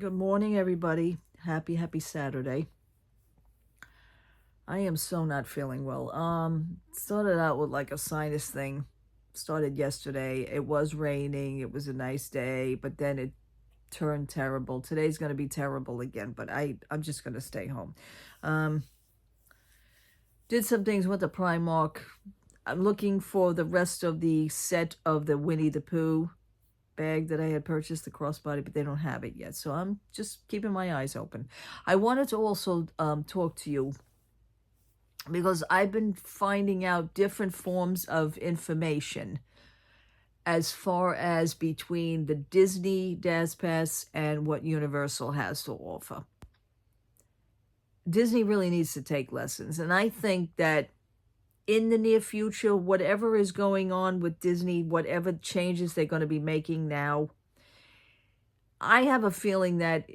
Good morning, everybody. Happy Saturday. I am so not feeling well. Started out with like a sinus thing. Started yesterday. It was raining. It was a nice day, but then it turned terrible. Today's going to be terrible again, but I'm just going to stay home. Um, did some things, went to Primark. I'm looking for the rest of the set of the Winnie the Pooh bag that I had purchased, the crossbody, but they don't have it yet. So I'm just keeping my eyes open. I wanted to also talk to you because I've been finding out different forms of information as far as between the Disney DazPass and what Universal has to offer. Disney really needs to take lessons, and I think that in the near future, whatever is going on with Disney, whatever changes they're going to be making now, I have a feeling that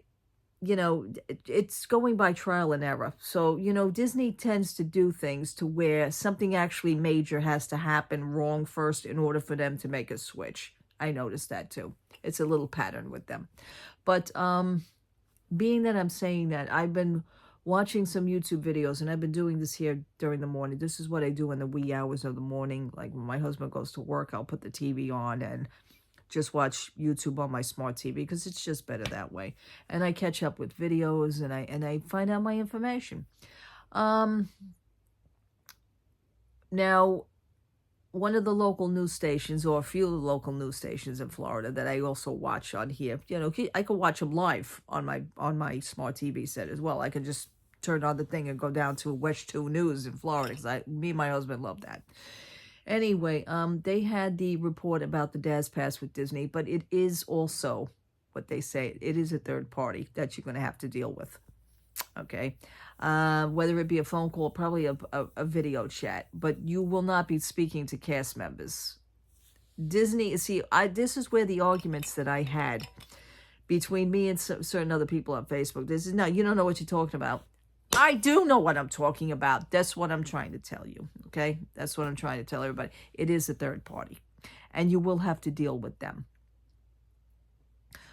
it's going by trial and error. So, Disney tends to do things to where something actually major has to happen wrong first in order for them to make a switch. I noticed that too. It's a little pattern with them. But being that I'm saying that, I've been watching some YouTube videos, and I've been doing this here during the morning. This is what I do in the wee hours of the morning. Like when my husband goes to work, I'll put the TV on and just watch YouTube on my smart TV because it's just better that way. And I catch up with videos and I find out my information. Now, one of the local news stations, or a few of the local news stations in Florida that I also watch on here, I could watch them live on my smart TV set as well. I could just turn on the thing and go down to West 2 News in Florida because me and my husband love that. Anyway, they had the report about the DazPass with Disney, but it is also what they say. It is a third party that you're going to have to deal with. Okay. Whether it be a phone call, probably a video chat, but you will not be speaking to cast members. Disney, see, this is where the arguments that I had between me and certain other people on Facebook. This is, no, you don't know what you're talking about. I do know what I'm talking about. That's what I'm trying to tell you, okay? That's what I'm trying to tell everybody. It is a third party, and you will have to deal with them.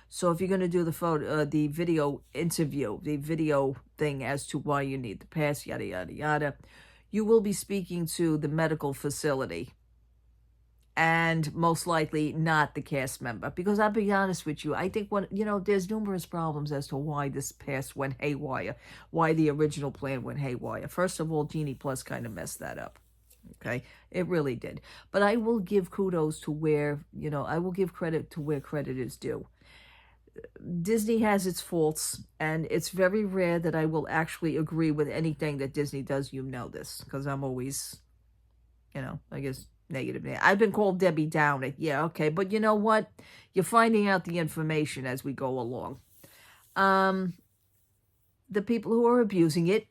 So if you're going to do the video interview, the video thing as to why you need the pass, yada, yada, yada, you will be speaking to the medical facility and most likely not the cast member. Because I'll be honest with you, I think there's numerous problems as to why this pass went haywire, why the original plan went haywire. First of all, Genie Plus kind of messed that up. Okay, it really did. But I will give kudos to where, I will give credit to where credit is due. Disney has its faults, and it's very rare that I will actually agree with anything that Disney does. You know this, because I'm always, I guess, negative. I've been called Debbie Downer. Yeah, okay. But you know what? You're finding out the information as we go along. The people who are abusing it,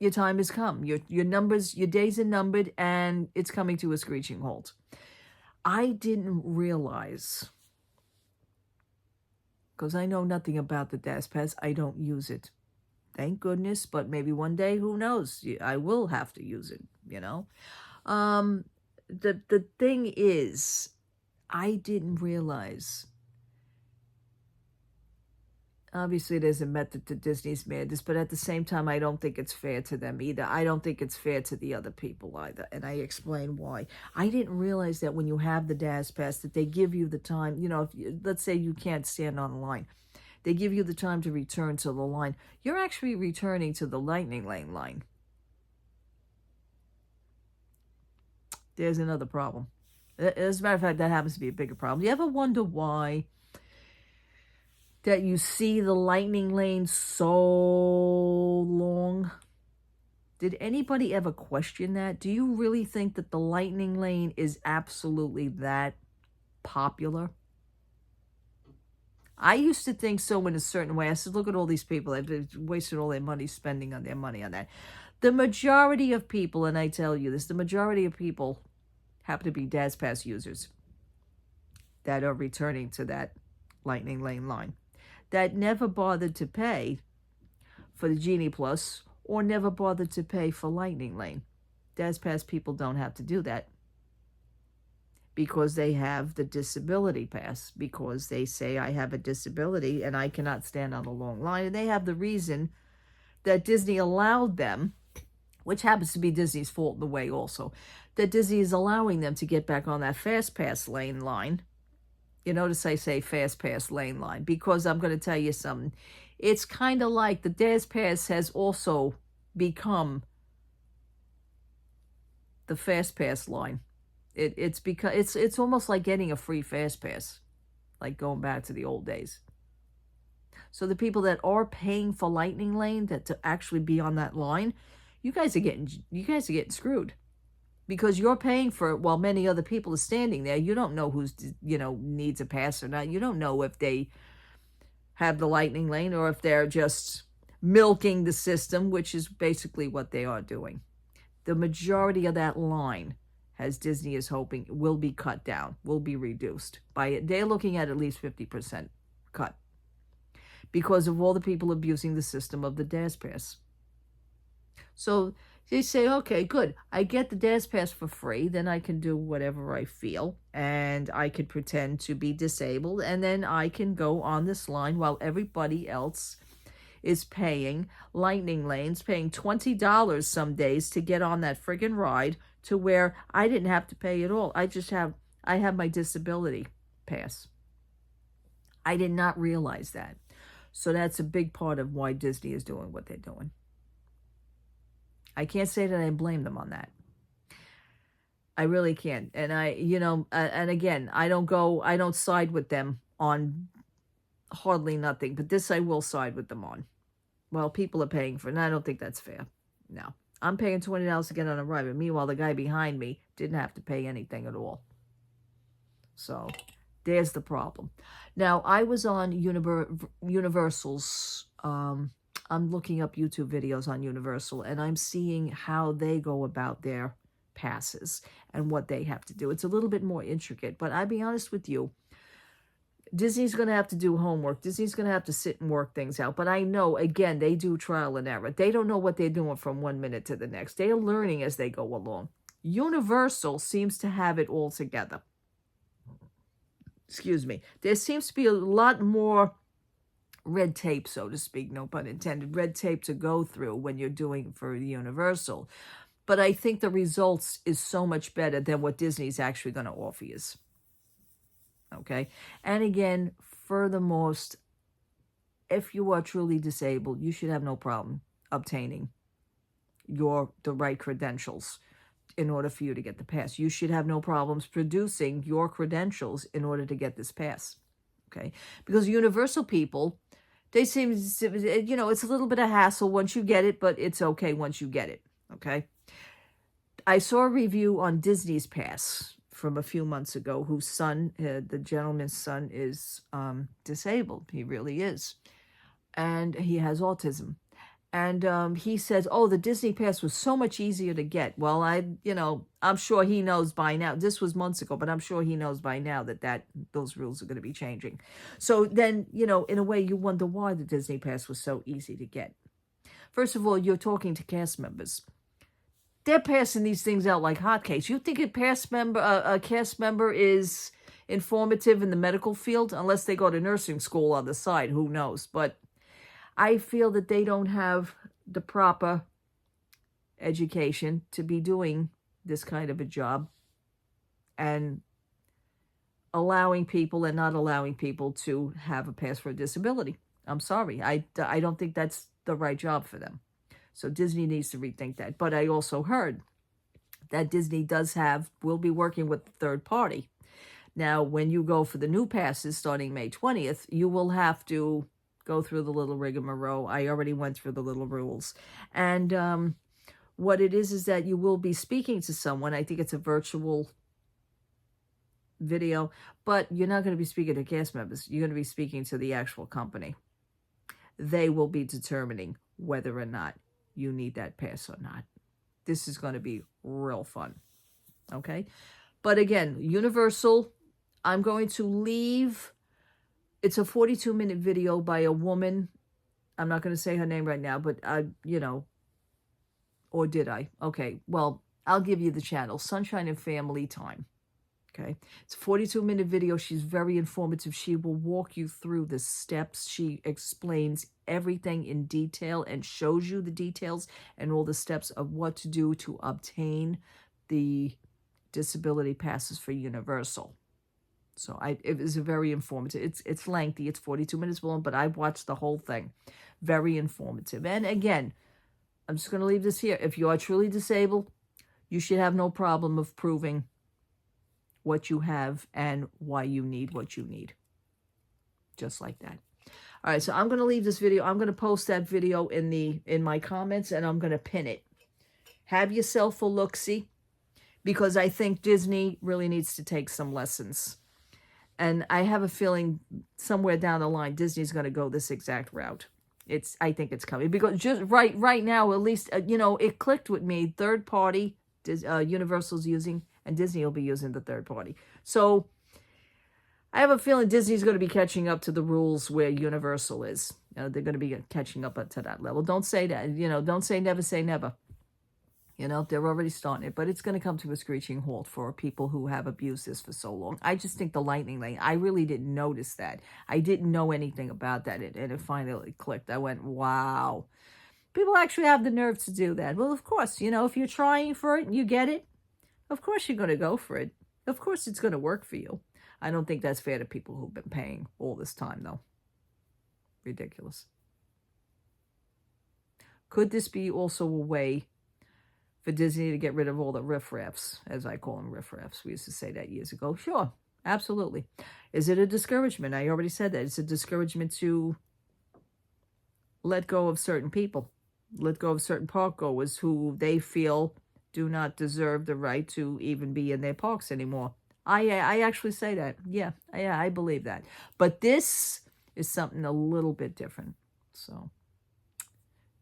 your time has come. Your days are numbered, and it's coming to a screeching halt. I didn't realize, because I know nothing about the DazPass. I don't use it. Thank goodness. But maybe one day, who knows? I will have to use it, The thing is, I didn't realize. Obviously, there's a method to Disney's madness, but at the same time, I don't think it's fair to them either. I don't think it's fair to the other people either, and I explain why. I didn't realize that when you have the DazPass, that they give you the time. Let's say you can't stand on the line, they give you the time to return to the line. You're actually returning to the Lightning Lane line. There's another problem. As a matter of fact, that happens to be a bigger problem. You ever wonder why that you see the Lightning Lane so long? Did anybody ever question that? Do you really think that the Lightning Lane is absolutely that popular? I used to think so in a certain way. I said, look at all these people. They've wasted all their money spending on their money on that. The majority of people, and I tell you this, the majority of people happen to be DazPass users that are returning to that Lightning Lane line, that never bothered to pay for the Genie Plus or never bothered to pay for Lightning Lane. DazPass people don't have to do that. because they have the disability pass, because they say, I have a disability and I cannot stand on a long line. And they have the reason that Disney allowed them, which happens to be Disney's fault in a way also, that Disney is allowing them to get back on that fast pass lane line. You notice I say fast pass lane line, because I'm going to tell you something. It's kind of like the Daz Pass has also become the fast pass line. It's because it's almost like getting a free fast pass, like going back to the old days. So the people that are paying for Lightning Lane, that to actually be on that line, you guys are getting screwed, because you're paying for it while many other people are standing there. You don't know who's, needs a pass or not. You don't know if they have the Lightning Lane or if they're just milking the system, which is basically what they are doing. The majority of that line, as Disney is hoping, will be cut down, will be reduced. They're looking at least 50% cut, because of all the people abusing the system of the Daz Pass. So they say, okay, good. I get the Daz Pass for free. Then I can do whatever I feel. And I could pretend to be disabled. And then I can go on this line while everybody else is paying Lightning Lanes, paying $20 some days to get on that friggin' ride, to where I didn't have to pay at all. I have my disability pass. I did not realize that. So that's a big part of why Disney is doing what they're doing. I can't say that I blame them on that. I really can't. And and again, I don't side with them on hardly nothing, but this I will side with them on. Well, people are paying for it, and I don't think that's fair. No. I'm paying $20 to get on a ride, but meanwhile, the guy behind me didn't have to pay anything at all. So there's the problem. Now, I was on Universal's, I'm looking up YouTube videos on Universal, and I'm seeing how they go about their passes and what they have to do. It's a little bit more intricate, but I'll be honest with you, Disney's going to have to do homework. Disney's going to have to sit and work things out. But I know, again, they do trial and error. They don't know what they're doing from one minute to the next. They are learning as they go along. Universal seems to have it all together. Excuse me. There seems to be a lot more red tape, so to speak, no pun intended, red tape to go through when you're doing for the Universal. But I think the results is so much better than what Disney's actually going to offer you. Okay? And again, furthermore, if you are truly disabled, you should have no problem obtaining the right credentials in order for you to get the pass. You should have no problems producing your credentials in order to get this pass. Okay? Because Universal people, they seem, it's a little bit of hassle once you get it, but it's okay once you get it. Okay? I saw a review on Disney's pass from a few months ago, whose son, the gentleman's son, is disabled. He really is. And he has autism. And he says, oh, the Disney pass was so much easier to get. Well, I'm sure he knows by now. This was months ago, but I'm sure he knows by now that those rules are going to be changing. So then, in a way, you wonder why the Disney pass was so easy to get. First of all, you're talking to cast members. They're passing these things out like hotcakes. You think a cast member is informative in the medical field? Unless they go to nursing school on the side, who knows? But I feel that they don't have the proper education to be doing this kind of a job, and allowing people and not allowing people to have a pass for a disability. I'm sorry. I don't think that's the right job for them. So Disney needs to rethink that. But I also heard that Disney will be working with the third party. Now, when you go for the new passes starting May 20th, you will have to go through the little rigmarole. I already went through the little rules. And what it is that you will be speaking to someone. I think it's a virtual video, but you're not going to be speaking to cast members. You're going to be speaking to the actual company. They will be determining whether or not you need that pass or not. This is going to be real fun. Okay? But again, Universal, I'm going to leave. It's a 42-minute video by a woman. I'm not going to say her name right now, but or did I? Okay, well, I'll give you the channel, Sunshine and Family Time. Okay. It's a 42-minute video. She's very informative. She will walk you through the steps. She explains everything in detail and shows you the details and all the steps of what to do to obtain the disability passes for Universal. So it was a very informative. It's lengthy. It's 42 minutes long, but I watched the whole thing. Very informative. And again, I'm just going to leave this here. If you are truly disabled, you should have no problem of proving what you have and why you need what you need. Just like that. All right, so I'm going to leave this video. I'm going to post that video in my comments, and I'm going to pin it. Have yourself a look-see, because I think Disney really needs to take some lessons. And I have a feeling somewhere down the line, Disney's going to go this exact route. I think it's coming, because just right now, at least, it clicked with me. Third party, Universal's using, and Disney will be using the third party. So I have a feeling Disney's going to be catching up to the rules where Universal is. They're going to be catching up to that level. Don't say that. Don't say never say never. They're already starting it. But it's going to come to a screeching halt for people who have abused this for so long. I just think the lightning lane, I really didn't notice that. I didn't know anything about that. And it finally clicked. I went, wow. People actually have the nerve to do that. Well, of course, if you're trying for it and you get it, of course you're going to go for it. Of course it's going to work for you. I don't think that's fair to people who've been paying all this time, though. Ridiculous. Could this be also a way for Disney to get rid of all the riffraffs, as I call them, riffraffs? We used to say that years ago. Sure, absolutely. Is it a discouragement? I already said that. It's a discouragement to let go of certain people, let go of certain park goers who they feel do not deserve the right to even be in their parks anymore. I actually say that. Yeah, I believe that. But this is something a little bit different. So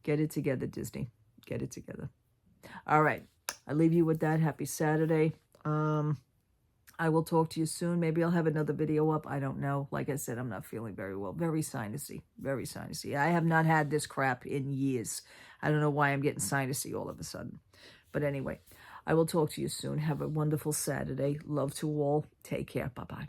get it together, Disney. Get it together. All right. I leave you with that. Happy Saturday. I will talk to you soon. Maybe I'll have another video up. I don't know. Like I said, I'm not feeling very well. Very sinusy. Very sinusy. I have not had this crap in years. I don't know why I'm getting sinusy all of a sudden. But anyway, I will talk to you soon. Have a wonderful Saturday. Love to all. Take care. Bye-bye.